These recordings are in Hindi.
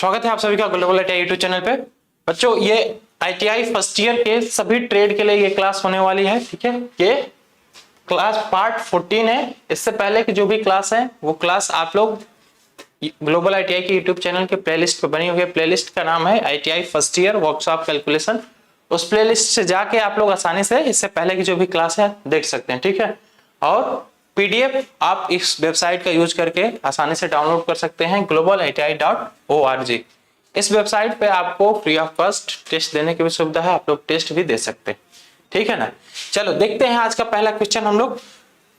स्वागत है आप सभी का ग्लोबल आईटीआई यूट्यूब चैनल पे। बच्चों ये आईटीआई फर्स्ट ईयर के सभी ट्रेड के लिए ये क्लास होने वाली है। ठीक है, ये क्लास पार्ट 14 है। इससे पहले की जो भी क्लास है वो क्लास आप लोग ग्लोबल आईटीआई के यूट्यूब चैनल के प्लेलिस्ट पे बनी हुई है। प्लेलिस्ट का नाम है ITI first year workshop calculation. उस प्लेलिस्ट से जाके आप लोग आसानी से इससे पहले की जो भी क्लास है देख सकते हैं। ठीक है, और पीडीएफ आप इस वेबसाइट का यूज करके आसानी से डाउनलोड कर सकते हैं globaliti.org। इस वेबसाइट पे आपको फ्री ऑफ कॉस्ट टेस्ट देने की भी सुविधा है, आप लोग टेस्ट भी दे सकते हैं। ठीक है ना, चलो देखते हैं आज का पहला क्वेश्चन। हम लोग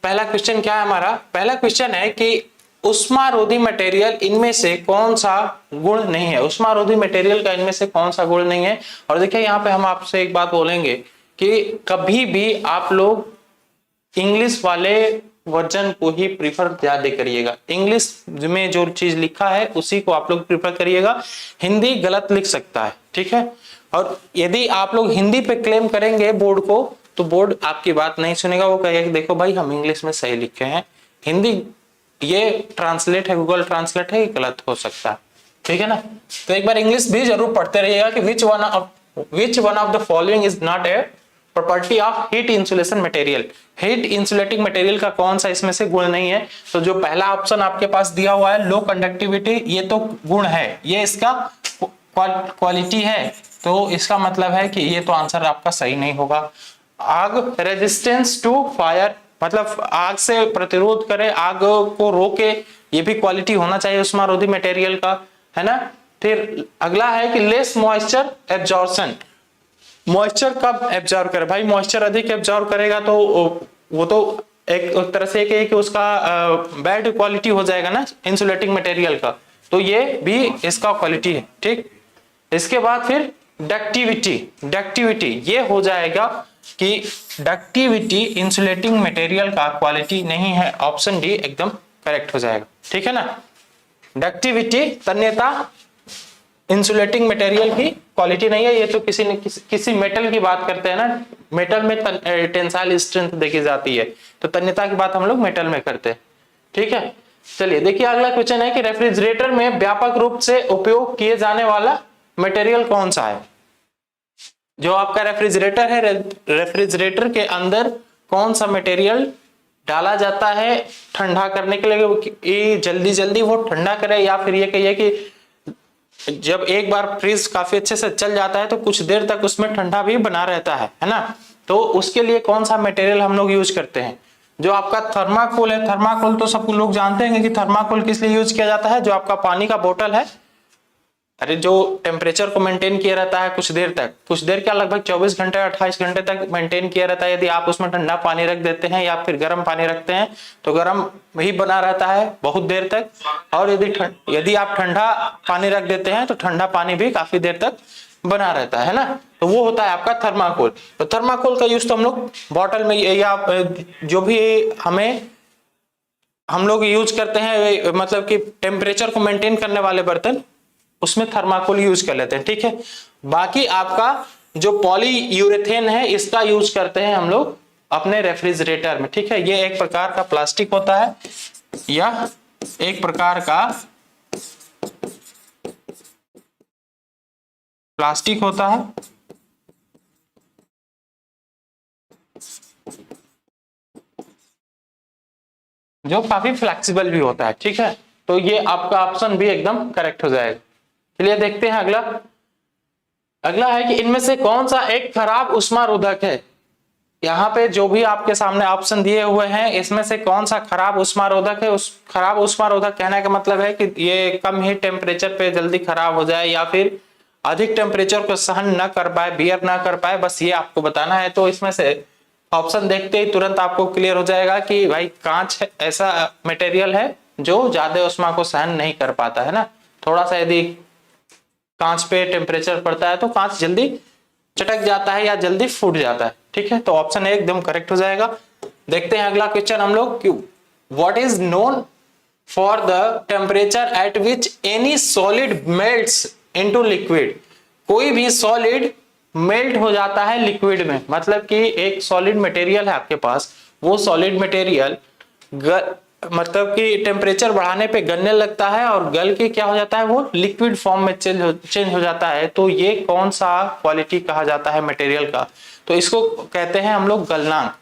पहला क्वेश्चन क्या है हमारा? पहला क्वेश्चन है कि उष्मारोधी मटेरियल इनमें से कौन सा गुण नहीं है। उष्मारोधी मटेरियल का इनमें से कौन सा गुण नहीं है। और देखिए यहाँ पे हम आपसे एक बात बोलेंगे कि कभी भी आप लोग इंग्लिश वाले वर्जन को ही प्रीफर ज्यादा करिएगा। इंग्लिश में जो चीज लिखा है उसी को आप लोग प्रीफर करिएगा। हिंदी गलत लिख सकता है। ठीक है, और यदि आप लोग हिंदी पे क्लेम करेंगे बोर्ड को तो बोर्ड आपकी बात नहीं सुनेगा। वो कहेगा कि देखो भाई हम इंग्लिश में सही लिखे हैं, हिंदी ये ट्रांसलेट है, गूगल ट्रांसलेट है, ये गलत हो सकता है। ठीक है ना, तो एक बार इंग्लिश भी जरूर पढ़ते रहिएगा कि which one of the following is not a property of heat insulation material. Heat insulating material का कौन सा इसमें से गुण नहीं है? तो जो पहला ऑप्शन आपके पास दिया हुआ है लो कंडक्टिविटी, ये तो गुण है, ये इसका क्वालिटी है, तो इसका मतलब है कि ये तो आंसर आपका सही नहीं होगा। आग रेजिस्टेंस टू फायर, मतलब आग से प्रतिरोध करे, आग को रोके, ये भी क्वालिटी होना चाहिए उष्मारोधी मटेरियल का, है ना। फिर अगला है कि लेस मॉइस्चर एब्जॉर्प्शन। मॉइस्चर कब एब्जॉर्ब करे? भाई मॉइस्चर अधिक एब्जॉर्ब करेगा तो वो तो एक तरह से कि उसका बैड क्वालिटी हो जाएगा ना इंसुलेटिंग मटेरियल का, तो ये भी इसका क्वालिटी है। ठीक, इसके बाद फिर डक्टिविटी ये हो जाएगा कि डक्टिविटी इंसुलेटिंग मटेरियल का क्वालिटी नहीं है। ऑप्शन डी एकदम करेक्ट हो जाएगा। ठीक है ना, डक्टिविटी तन्यता इंसुलेटिंग मटेरियल की क्वालिटी नहीं है। ये तो किसी मेटल की बात करते हैं ना, मेटल में टेंसाइल स्ट्रेंथ देखी जाती है, तो तन्यता की बात हम लोग मेटल में करते हैं। ठीक है, चलिए देखिए अगला क्वेश्चन है कि रेफ्रिजरेटर में व्यापक रूप से उपयोग किए जाने वाला मटेरियल कौन सा है। जो आपका रेफ्रिजरेटर है, रेफ्रिजरेटर के अंदर कौन सा मटेरियल डाला जाता है ठंडा करने के लिए, जल्दी जल्दी वो ठंडा करे, या फिर ये कहिए कि जब एक बार फ्रिज काफी अच्छे से चल जाता है तो कुछ देर तक उसमें ठंडा भी बना रहता है ना। तो उसके लिए कौन सा मटेरियल हम लोग यूज करते हैं? जो आपका थर्माकोल है, थर्माकोल तो सब लोग जानते हैं कि थर्माकोल किस लिए यूज किया जाता है। जो आपका पानी का बोतल है, अरे जो टेम्परेचर को मेंटेन किया रहता है कुछ देर तक, कुछ देर क्या लगभग 24 घंटे 28 घंटे तक मेंटेन किया रहता है। यदि आप उसमें ठंडा पानी रख देते हैं या फिर गर्म पानी रखते हैं तो गर्म ही बना रहता है बहुत देर तक, और यदि आप ठंडा पानी रख देते हैं तो ठंडा पानी भी काफी देर तक बना रहता है ना। तो वो होता है आपका थर्माकोल। तो थर्माकोल का यूज तो हम लोग बॉटल में या जो भी हम लोग यूज करते हैं, मतलब कि टेम्परेचर को मेंटेन करने वाले बर्तन, उसमें थर्माकोल यूज कर लेते हैं। ठीक है, बाकी आपका जो पॉलीयूरेथेन है इसका यूज करते हैं हम लोग अपने रेफ्रिजरेटर में। ठीक है, ये एक प्रकार का प्लास्टिक होता है या एक प्रकार का प्लास्टिक होता है जो काफी फ्लेक्सिबल भी होता है। ठीक है, तो ये आपका ऑप्शन भी एकदम करेक्ट हो जाएगा। चलिए देखते हैं अगला है कि इनमें से कौन सा एक खराब उष्मारोधक है। यहाँ पे जो भी आपके सामने ऑप्शन दिए हुए हैं इसमें से कौन सा खराब उष्मारोधक है। उस खराब उष्मारोधक कहने का मतलब है कि ये कम ही टेम्परेचर पे जल्दी खराब हो जाए या फिर अधिक टेम्परेचर को सहन न कर पाए, बियर ना कर पाए, बस ये आपको बताना है। तो इसमें से ऑप्शन देखते ही तुरंत आपको क्लियर हो जाएगा कि भाई कांच ऐसा मटेरियल है जो ज्यादा उष्मा को सहन नहीं कर पाता है ना। थोड़ा सा यदि कांच पे टेम्परेचर पड़ता है तो कांच जल्दी चटक जाता है या जल्दी फूट जाता है। ठीक है, तो ऑप्शन ए एकदम करेक्ट हो जाएगा। देखते हैं अगला क्वेश्चन हम लोग, what is known for the temperature at which any solid melts into liquid. कोई भी सॉलिड मेल्ट हो जाता है लिक्विड में, मतलब कि एक सॉलिड मटेरियल है आपके पास, वो सॉलिड मटेरियल मतलब कि टेम्परेचर बढ़ाने पे गलने लगता है और गल के क्या हो जाता है, वो लिक्विड फॉर्म में चेंज हो जाता है। तो ये कौन सा क्वालिटी कहा जाता है मटेरियल का, तो इसको कहते हैं हम लोग गलनांक।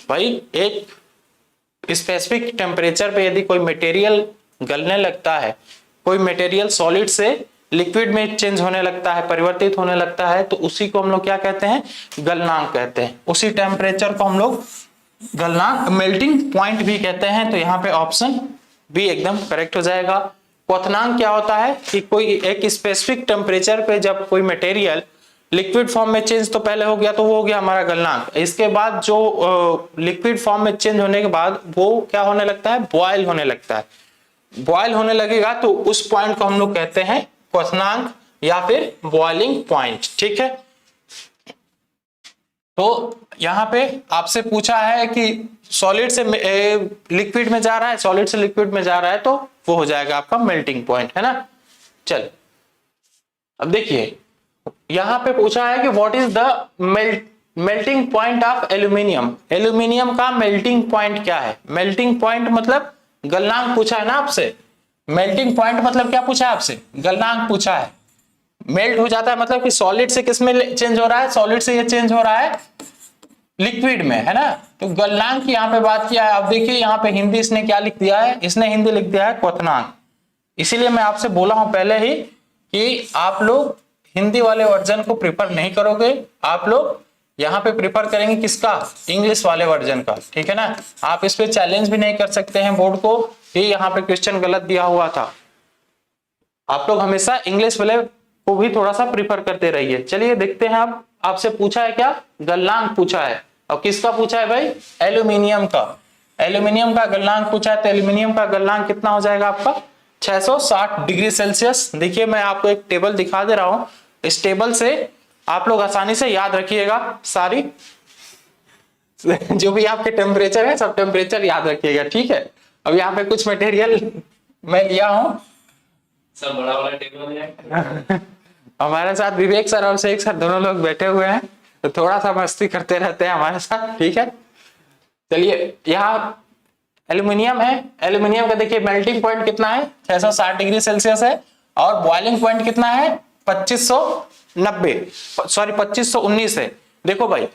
भाई एक स्पेसिफिक टेम्परेचर पे यदि कोई मटेरियल गलने लगता है, कोई मटेरियल सॉलिड से लिक्विड में चेंज होने लगता है, परिवर्तित होने लगता है, तो उसी को हम लोग क्या कहते हैं, गलनांक कहते हैं। उसी टेम्परेचर को हम लोग गलनांक, मेल्टिंग पॉइंट भी कहते हैं। तो यहाँ पे ऑप्शन बी एकदम करेक्ट हो जाएगा। क्वथनांक क्या होता है कि कोई एक स्पेसिफिक टेम्परेचर पे जब कोई मटेरियल लिक्विड फॉर्म में चेंज तो पहले हो गया, तो वो हो गया हमारा गलनांक। इसके बाद जो लिक्विड फॉर्म में चेंज होने के बाद वो क्या होने लगता है, बॉयल होने लगता है। बॉयल होने लगेगा तो उस पॉइंट को हम लोग कहते हैं क्वथनांक या फिर बॉइलिंग पॉइंट। ठीक है, तो यहां पे आपसे पूछा है कि सॉलिड से लिक्विड में जा रहा है, सॉलिड से लिक्विड में जा रहा है, तो वो हो जाएगा आपका मेल्टिंग पॉइंट, है ना। चल अब देखिए यहां पे पूछा है कि what is the melting point of aluminium. Aluminium का मेल्टिंग पॉइंट क्या है। मेल्टिंग पॉइंट मतलब गलनांक पूछा है ना आपसे। मेल्टिंग पॉइंट मतलब क्या पूछा है आपसे, गलनांक पूछा है। मेल्ट हो जाता है मतलब कि सॉलिड से किस में चेंज हो रहा है, सॉलिड से ये चेंज हो रहा है लिक्विड में, है ना। तो गलनांक की यहाँ पे बात किया है। अब देखिए यहाँ पे हिंदी इसने क्या लिख दिया है, इसने हिंदी लिख दिया है क्वथनांक। इसीलिए मैं आपसे बोला हूं पहले ही कि आप लोग हिंदी वाले वर्जन को प्रिफर नहीं करोगे, आप लोग यहाँ पे प्रिफर करेंगे किसका, इंग्लिश वाले वर्जन का। ठीक है ना, आप इस पे चैलेंज भी नहीं कर सकते हैं बोर्ड को कि यहाँ पे क्वेश्चन गलत दिया हुआ था। आप लोग हमेशा इंग्लिश वाले को भी थोड़ा सा प्रिफर करते रहिए। चलिए देखते हैं, अब आपसे पूछा है क्या, गलनांक पूछा है। और किसका पूछा है भाई, एल्यूमिनियम का। एल्यूमिनियम का गलनांक पूछा है, तो एल्यूमिनियम का गलनांक कितना हो जाएगा आपका, 660 डिग्री सेल्सियस। देखिए मैं आपको एक टेबल दिखा दे रहा हूं, इस टेबल से आप लोग आसानी से याद रखिएगा, सारी जो भी आपके टेम्परेचर है सब टेम्परेचर याद रखिएगा। ठीक है, अब यहाँ पे कुछ मटेरियल मैं लिया हूं, सब बड़ा वाला टेबल है। हमारे साथ विवेक सर और शेख सर दोनों लोग बैठे हुए हैं, तो थोड़ा सा मस्ती करते रहते हैं हमारे साथ। ठीक है, चलिए यहाँ एल्यूमिनियम है। एल्यूमिनियम का देखिए मेल्टिंग पॉइंट कितना है, 660 डिग्री सेल्सियस है। और बॉइलिंग पॉइंट कितना है, 2519 है। देखो भाई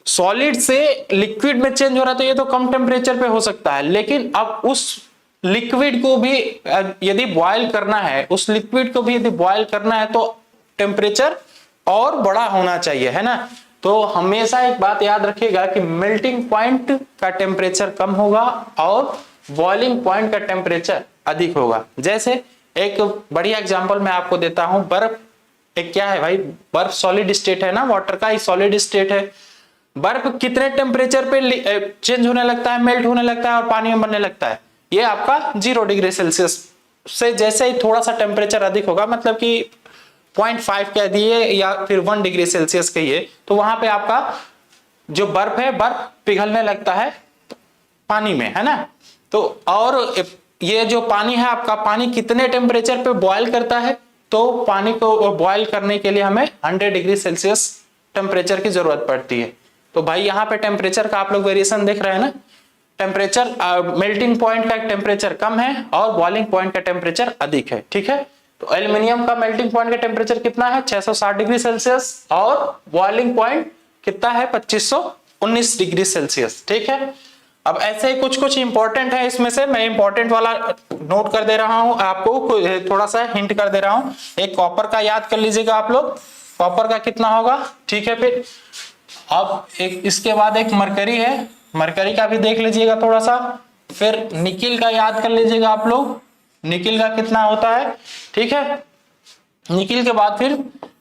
सॉलिड से लिक्विड में चेंज हो रहा है तो ये तो कम टेम्परेचर पे हो सकता है, लेकिन अब उस लिक्विड को भी यदि बॉयल करना है, उस लिक्विड को भी यदि बॉयल करना है तो टेम्परेचर और बड़ा होना चाहिए, है ना। तो हमेशा एक बात याद रखिएगा कि मेल्टिंग पॉइंट का टेम्परेचर कम होगा और बॉइलिंग पॉइंट का टेम्परेचर अधिक होगा। जैसे एक बढ़िया एग्जांपल मैं आपको देता हूं, बर्फ एक क्या है भाई, बर्फ सॉलिड स्टेट है ना, वाटर का ही सॉलिड स्टेट है। बर्फ कितने टेम्परेचर पे चेंज होने लगता है, मेल्ट होने लगता है और पानी में बनने लगता है, ये आपका 0 डिग्री सेल्सियस से जैसे ही थोड़ा सा टेम्परेचर अधिक होगा, मतलब कि 0.5 कह दिए या फिर 1 डिग्री सेल्सियस कहिए, तो वहां पे आपका जो बर्फ है, बर्फ पिघलने लगता है पानी में, है ना। तो और ये जो पानी है आपका, पानी कितने टेम्परेचर पे बॉयल करता है, तो पानी को बॉयल करने के लिए हमें 100 डिग्री सेल्सियस टेम्परेचर की जरूरत पड़ती है। तो भाई यहाँ पे टेम्परेचर का आप लोग वेरिएशन देख रहे हैं ना, टेम्परेचर मेल्टिंग पॉइंट का टेम्परेचर कम है और बॉइलिंग पॉइंट का टेम्परेचर अधिक है। ठीक है, तो एल्यूमिनियम का मेल्टिंग पॉइंट का टेम्परेचर कितना है, 660 डिग्री सेल्सियस, और बॉइलिंग पॉइंट कितना है, 2519 डिग्री सेल्सियस। ठीक है, अब ऐसे ही कुछ कुछ इंपॉर्टेंट है, इसमें से मैं इंपॉर्टेंट वाला नोट कर दे रहा हूं, आपको थोड़ा सा हिंट कर दे रहा हूं। एक कॉपर का याद कर लीजिएगा आप लोग, कॉपर का कितना होगा। ठीक है, फिर अब एक इसके बाद एक मरकरी है, मरकरी का भी देख लीजिएगा थोड़ा सा। फिर निकिल का याद कर लीजिएगा आप लोग, निकिल का कितना होता है। ठीक है, निकिल के बाद फिर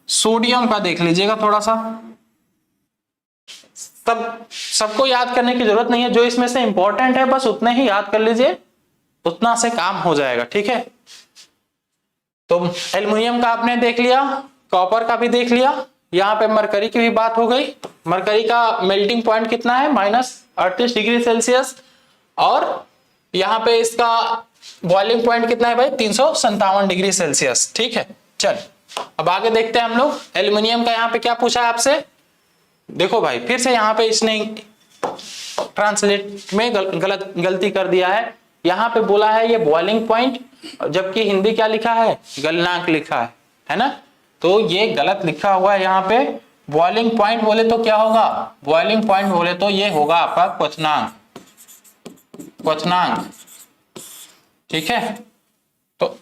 सोडियम का देख लीजिएगा थोड़ा सा। सबको याद करने की जरूरत नहीं है, जो इसमें से इंपॉर्टेंट है बस उतने ही याद कर लीजिए, उतना से काम हो जाएगा। ठीक है, तो एल्युमिनियम का आपने देख लिया, कॉपर का भी देख लिया, यहाँ पे मरकरी की भी बात हो गई। मरकरी का मेल्टिंग पॉइंट कितना है, -38 डिग्री सेल्सियस, और यहाँ पे इसका बॉइलिंग पॉइंट कितना है भाई, 357 डिग्री सेल्सियस। ठीक है, चल अब आगे देखते हैं हम लोग। एल्युमिनियम का यहाँ पे क्या पूछा है आपसे, देखो भाई फिर से यहाँ पे इसने ट्रांसलेट में गलती कर दिया है। यहाँ पे बोला है ये बॉइलिंग पॉइंट, जबकि हिंदी क्या लिखा है, गलनांक लिखा है ना। तो ये गलत लिखा हुआ है यहाँ पे। बॉइलिंग पॉइंट बोले तो क्या होगा, बॉइलिंग पॉइंट बोले तो ये होगा आपका क्वथनांक, क्वथनांक, ठीक है। तो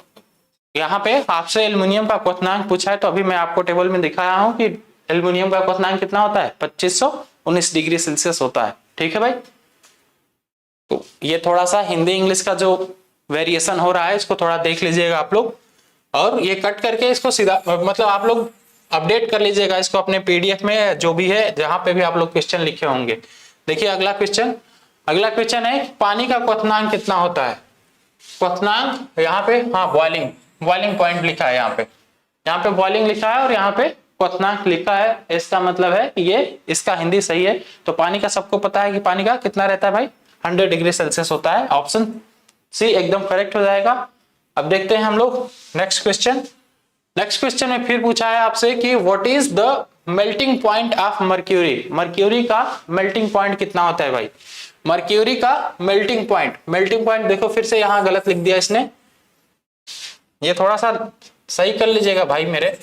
यहाँ पे आपसे एल्युमिनियम का क्वथनांक पूछा है, तो अभी मैं आपको टेबल में दिखाया हूं कि एल्युमिनियम का क्वथनांक कितना होता है, 2519 डिग्री सेल्सियस होता है, ठीक है भाई। तो ये थोड़ा सा हिंदी इंग्लिश का जो वेरिएशन हो रहा है इसको थोड़ा देख लीजिएगा आप लोग, और ये कट करके इसको सीधा मतलब आप लोग अपडेट कर लीजिएगा इसको अपने पीडीएफ में, जो भी है जहां पे भी आप लोग क्वेश्चन लिखे होंगे। देखिए अगला क्वेश्चन है पानी का क्वथनांक कितना होता है। क्वथनांक यहाँ पे, हाँ बॉइलिंग पॉइंट लिखा है यहाँ पे बॉइलिंग लिखा है और यहाँ पे क्वथनांक लिखा है। इसका मतलब है कि ये इसका हिंदी सही है। तो पानी का सबको पता है कि पानी का कितना रहता है भाई, 100 डिग्री सेल्सियस होता है। ऑप्शन सी एकदम करेक्ट हो जाएगा। अब देखते हैं हम लोग नेक्स्ट क्वेश्चन में फिर पूछा है आपसे कि what is the melting point of mercury. Mercury का मेल्टिंग पॉइंट कितना होता है भाई, मर्क्यूरी का मेल्टिंग पॉइंट देखो फिर से यहां गलत लिख दिया इसने, ये थोड़ा सा सही कर लीजिएगा भाई मेरे,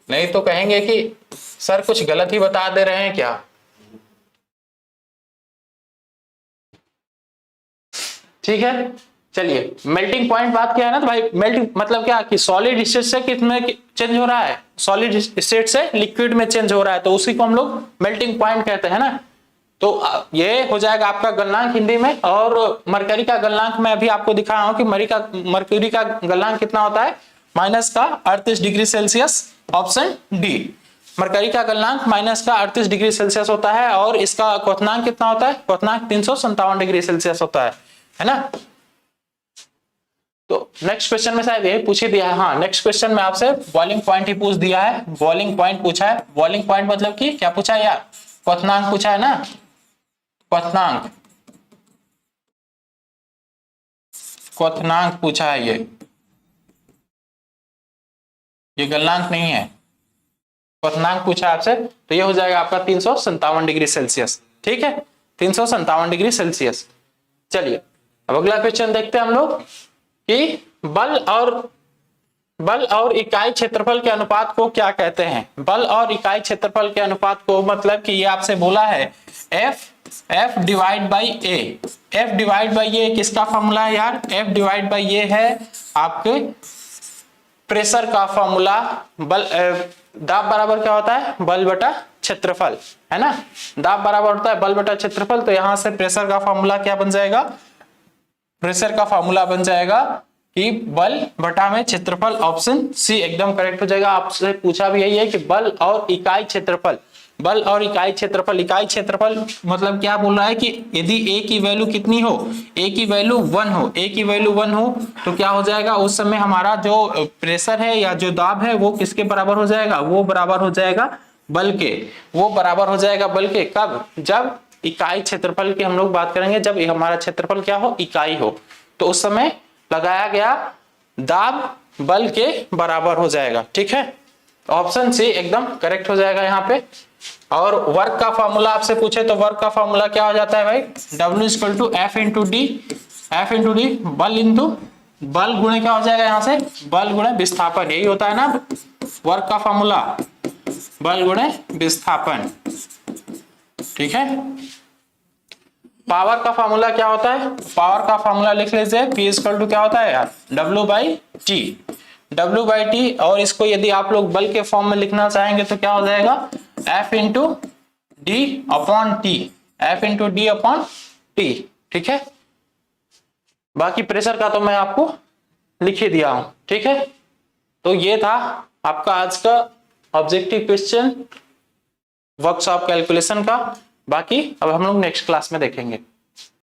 नहीं तो कहेंगे कि सर कुछ गलत ही बता दे रहे हैं क्या। ठीक है, चलिए मेल्टिंग पॉइंट बात किया है ना, तो भाई मेल्टिंग मतलब क्या कि सॉलिड स्टेट से कितने चेंज हो रहा है, सॉलिड स्टेट से लिक्विड में चेंज हो रहा है, तो उसी को हम लोग मेल्टिंग पॉइंट कहते हैं ना। तो ये हो जाएगा आपका गलनांक हिंदी में। और मरकरी का गलनांक मैं अभी आपको दिखाया हूं कि मरक्यूरी का गलनांक कितना होता है, -38 degree Celsius. Option D, mercury का गलनांक -38 डिग्री सेल्सियस होता है और इसका क्वथनांक कितना होता है, क्वथनांक 357 डिग्री सेल्सियस होता है ना। तो नेक्स्ट क्वेश्चन में शायद यही पूछ ही दिया है, हाँ नेक्स्ट क्वेश्चन में आपसे बॉइलिंग पॉइंट ही पूछ दिया है, बॉइलिंग पॉइंट पूछा है। बॉइलिंग पॉइंट मतलब कि क्या पूछा है यार, क्वथनांक पूछा है ना, क्वथनांक पूछा है। ये गलनांक नहीं है, क्वथनांक पूछा है आपसे, तो ये हो जाएगा आपका 357 डिग्री सेल्सियस, ठीक है 357 डिग्री सेल्सियस। चलिए अब अगला क्वेश्चन देखते हैं हम लोग कि बल और इकाई क्षेत्रफल के अनुपात को क्या कहते हैं। बल और इकाई क्षेत्रफल के अनुपात को मतलब कि ये आपसे बोला है F divide by a. F divide by a किसका फॉर्मूला है यार, F डिवाइड बाई ए है आपके प्रेशर का फॉर्मूला। बल दाब बराबर क्या होता है, बल बटा क्षेत्रफल, है ना। दाब बराबर होता है बल बटा क्षेत्रफल, तो यहां से प्रेशर का फॉर्मूला क्या बन जाएगा, प्रेशर का फॉर्मूला बन जाएगा कि बल बटा में क्षेत्रफल। ऑप्शन सी एकदम करेक्ट हो जाएगा। आपसे पूछा भी यही है कि बल और इकाई क्षेत्रफल, बल और इकाई क्षेत्रफल। इकाई क्षेत्रफल मतलब क्या बोल रहा है कि यदि ए की वैल्यू कितनी हो, ए की वैल्यू 1 हो, ए की वैल्यू 1 हो तो क्या हो जाएगा, उस समय हमारा जो प्रेशर है या जो दाब है वो किसके बराबर हो जाएगा, वो बराबर हो जाएगा बल के। वो बराबर हो जाएगा बल के कब, जब इकाई क्षेत्रफल की हम लोग बात करेंगे, जब हमारा क्षेत्रफल क्या हो, इकाई हो, तो उस समय लगाया गया दाब बल के बराबर हो जाएगा, ठीक है। ऑप्शन सी एकदम करेक्ट हो जाएगा यहाँ पे। और वर्क का फॉर्मूला आपसे पूछे तो वर्क का फॉर्मूला क्या हो जाता है भाई, W = F × D, F × D बल गुणे क्या हो जाएगा, यहाँ से बल गुणे विस्थापन, यही होता है ना वर्क का फॉर्मूला, बल गुणे विस्थापन, ठीक है। पावर का फॉर्मूला क्या होता है, पावर का फॉर्मूला लिख लीजिए, P = क्या होता है यार, W/T, W/T। और इसको यदि आप लोग बल के फॉर्म में लिखना चाहेंगे तो क्या हो जाएगा, F × D/T, F × D/T, ठीक है। बाकी प्रेशर का तो मैं आपको लिख ही दिया हूं, ठीक है। तो ये था आपका आज का ऑब्जेक्टिव क्वेश्चन वर्कशॉप कैलकुलेशन का। बाकी अब हम लोग नेक्स्ट क्लास में देखेंगे।